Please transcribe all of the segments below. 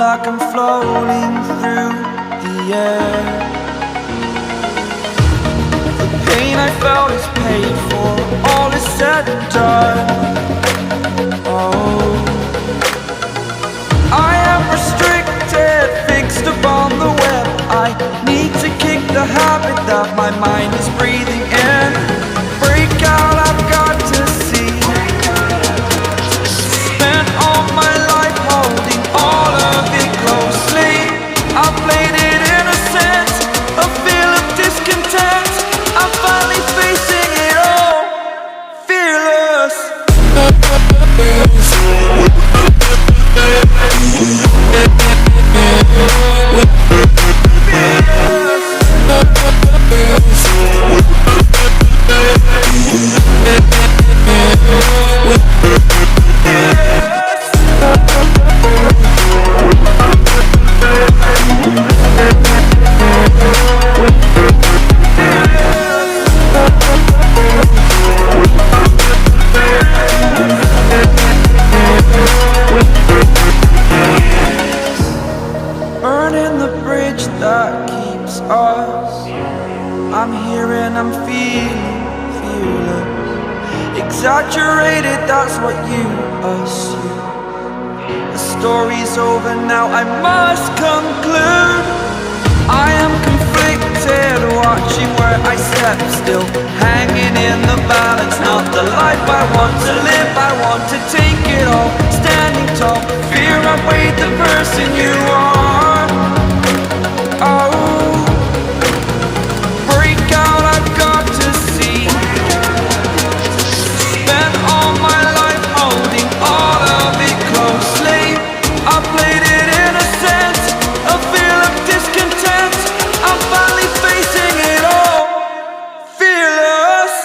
like I'm floating through the air. The pain I felt is paid for, all is said and done. Oh, I am restricted, fixed upon the web. I need to kick the habit that my mind is breathing in. Break out, I've got to see. Spent all my life holding all of it closely. I played it innocent, a feel of discontent. I'm finally facing it all, fearless. Burning the bridge that keeps us. I'm here and I'm feeling fearless. Exaggerated, that's what you assume. The story's over now, I must conclude. I am conflicted, watching where I step still, hanging in the balance. Not the life I want to live, I want to take it all. Standing tall, fear I've weighed the person you are. Oh, break out, I've got to see. Spent all my life holding all of it closely. I played it innocent, a feel of discontent. I'm finally facing it all, fearless.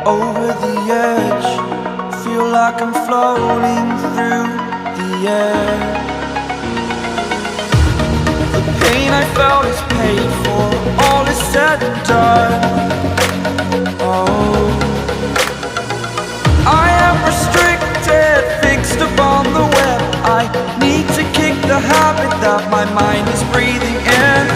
over the edge. Feel like I'm floating through the air. The pain I felt is paid for, all is said and done. Oh, I am restricted, fixed upon the web. I need to kick the habit that my mind is breathing in.